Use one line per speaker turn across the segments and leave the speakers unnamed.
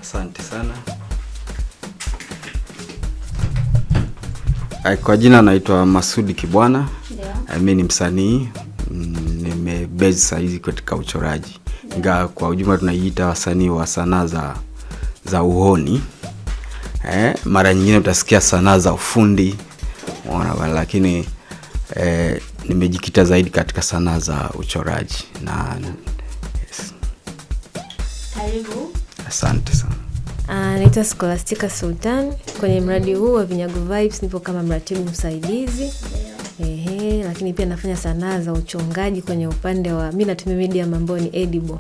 Asante sana. Kwa jina naitwa Masudi Kibwana. Mimi ni msanii, nimebase saizi katika uchoraji. Ingawa kwa ujumla tunaiita wasanii wa sanaa za uhoni. Mara nyingine utasikia sanaa za ufundi. Lakini nimejikita zaidi katika sanaa za uchoraji na yes.
Karibu.
Asante sana.
Naitwa Scholastica Sultan. Kwenye mradi huu wa Vinyago Vibes nipo kama mratibu msaidizi. Lakini pia nafanya sanaa za uchongaji kwenye upande wa mimi natumia medium ambayo ni edible.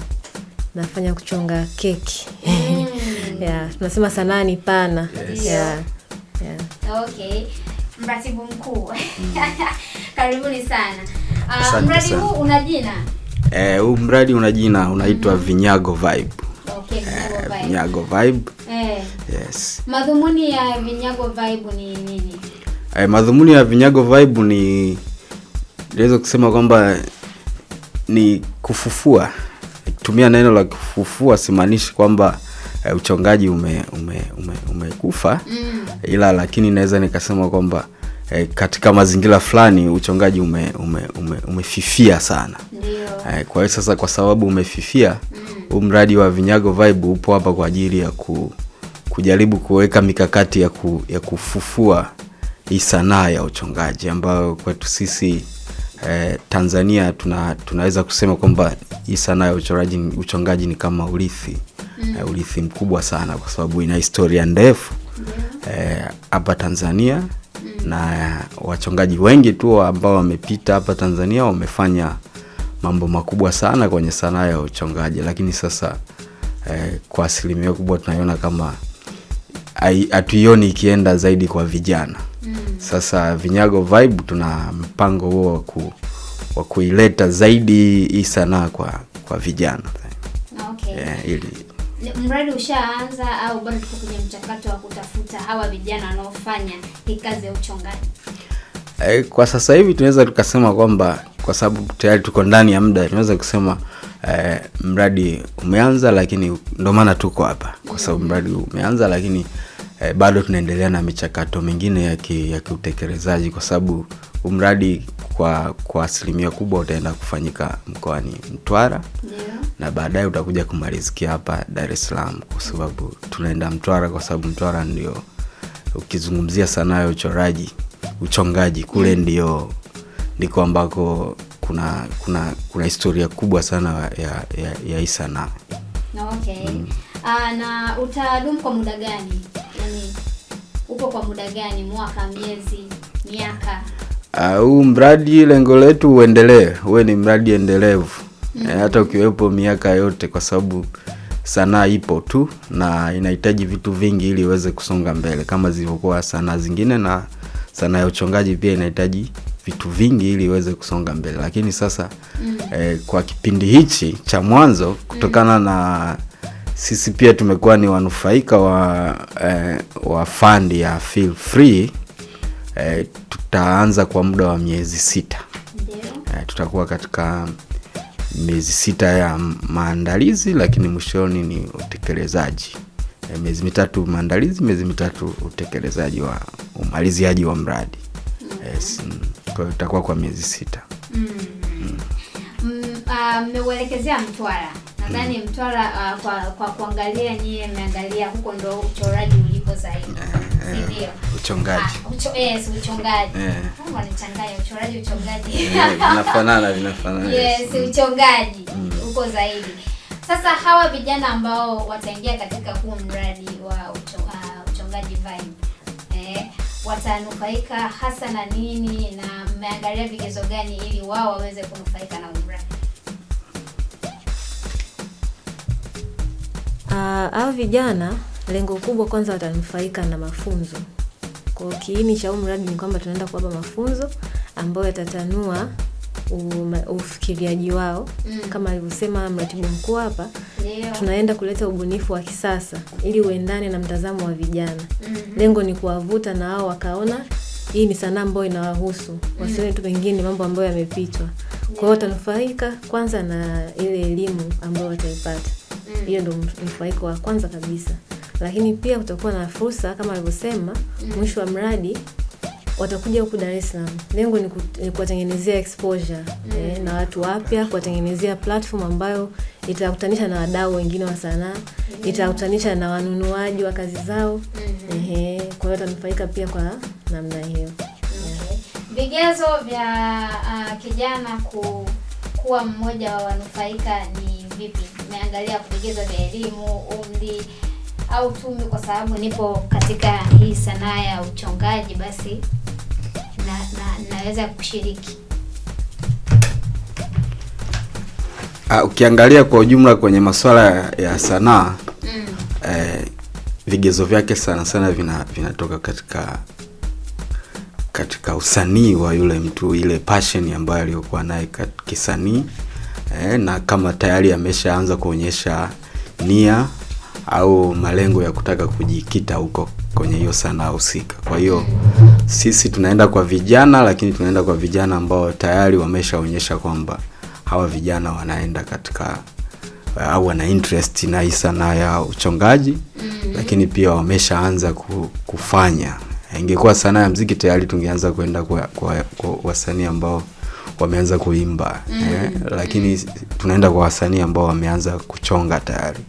Nafanya kuchonga keki. Tunasema sanaa ni pana.
Okay. Mratibu mkuu. Karibuni sana. Mradi huu una jina?
Huu mradi una jina, unaitwa Vinyago Vibe.
Okay,
Vinyago Vibe. Yes.
Madhumuni ya Vinyago Vibe ni nini?
Madhumuni ya Vinyago Vibe ni naweza kusema kwamba ni kufufua. Tumia neno la kufufua simaanishi kwamba uchongaji umekufa. Ila lakini naweza nikasema kwamba katika mazingira fulani uchongaji umefifia sana. Ndio. Kwa hiyo sasa kwa sababu umefifia, mradi wa Vinyago Vibe upo hapa kwa ajili ya kujaribu kuweka mikakati ya kufufua hii sanaa ya uchongaji ambayo kwetu sisi Tanzania tunaweza kusema kwamba hii sanaa ya uchongaji ni kama urithi. Urithi mkubwa sana kwa sababu ina historia ndefu hapa Tanzania. Na wachongaji wengi tu ambao wamepita hapa Tanzania wamefanya mambo makubwa sana kwenye sanaa ya uchongaji, lakini sasa kwa asilimia kubwa tunaiona kama hatuioni ikienda zaidi kwa vijana. Sasa Vinyago Vibe tuna mpango huo wa kuileta zaidi hii sanaa kwa vijana.
Okay. Mradi ushaanza au bado tuko kwenye mchakato wa kutafuta hawa vijana wanaofanya hii kazi ya uchongaji?
Kwa sasa hivi tunaweza tukasema kwamba kwa sababu tayari tuko ndani ya muda, tunaweza kusema mradi umeanza, lakini ndio maana tuko hapa kwa sababu mradi umeanza, lakini bado tunaendelea na michakato mingine ya kiutekelezaji kwa sababu mradi kwa asilimia kubwa utaenda kufanyika mkoani Mtwara. Na baadaye utakuja kumalizikia hapa Dar es Salaam kwa sababu tunaenda Mtwara kwa sababu Mtwara ndio ukizungumzia sanaa ya uchongaji kule ndiko ambako kuna historia kubwa sana ya hii sanaa.
Okay. Na utadumu kwa muda gani? Yaani upo kwa muda gani? Mwaka, miezi, miaka?
Huu mradi lengo letu uwe ni mradi endelevu. Hata ukiwepo miaka yote kwa sababu sanaa ipo tu na inahitaji vitu vingi ili iweze kusonga mbele kama zilivyokuwa sanaa zingine, na sanaa ya uchongaji pia inahitaji vitu vingi ili iweze kusonga mbele. Lakini sasa kwa kipindi hichi cha mwanzo kutokana na sisi pia tumekuwa ni wanufaika wa fund ya Feel Free, tutaanza kwa muda wa miezi 6. Tutakuwa katika miezi 6 ya maandalizi, lakini mwishoni ni utekelezaji. Miezi 3 maandalizi, miezi 3 utekelezaji wa umaliziaji wa mradi. Yes. Kwa hiyo itakuwa kwa miezi 6.
Mmeuelekezea Mtwara. Nadhani Mtwara kwa kuangalia nyie mmeangalia huko ndo uchoraji ulipo zaidi. Ndio.
Uchongaji.
Uchongaji. Kama nichanganya uchongaji.
Vinafanana.
Yes, uchongaji uko zaidi. Sasa hawa vijana ambao wataingia katika huu mradi wa uchongaji Vibe, watanufaika hasa na nini na mmeangalia vigezo gani ili wao waweze kunufaika na mradi?
Hao vijana lengo kubwa kwanza watanufaika na mafunzo. Kwa kiini cha mradi ni kwamba tunaenda kuwapa mafunzo ambayo yatatanua ufikiriaji wao. Kama alivyosema mratibu mkuu hapa, tunaenda kuleta ubunifu wa kisasa ili uendane na mtazamo wa vijana. Lengo ni kuwavuta na hao wakaona hii ni sanaa ambayo inawahusu. Wasione tu pengine mambo ambayo yamepitwa. Kwa hiyo watanufaika kwanza na ile elimu ambayo wataipata. Hiyo ndio mnufaiko wa kwanza kabisa. lakini pia kutakuwa na fursa kama alivyosema, mwisho wa mradi watakuja huku Dar es Salaam. Lengo ni kuwatengenezea exposure na watu wapya, kuwatengenezea platform ambayo itakutanisha na wadau wengine wa sanaa, itakutanisha na wanunuaji wa kazi zao. Kwa hiyo watanufaika pia kwa namna hiyo.
Vigezo vya kijana kuwa mmoja wa wanufaika ni vipi? Nimeangalia vigezo vya elimu, umri au tumi, kwa sababu nipo katika hii sanaa ya uchongaji, basi naweza kushiriki.
Ukiangalia kwa ujumla kwenye masuala ya sanaa, vigezo vyake sana sana vinatoka katika usanii wa yule mtu, ile passion ambayo aliyokuwa nayo kisanii, na kama tayari ameshaanza kuonyesha nia au malengo ya kutaka kujikita huko kwenye hiyo sanaa husika. Kwa hiyo sisi tunaenda kwa vijana, lakini tunaenda kwa vijana ambao tayari wameshaonyesha kwamba hawa vijana wanaenda katika au wana interest na hii sanaa ya uchongaji, lakini pia wameshaanza kufanya. Ingekuwa sanaa ya muziki tayari tungeanza kwenda kwa wasanii ambao wameanza kuimba, lakini tunaenda kwa wasanii ambao wameanza kuchonga tayari.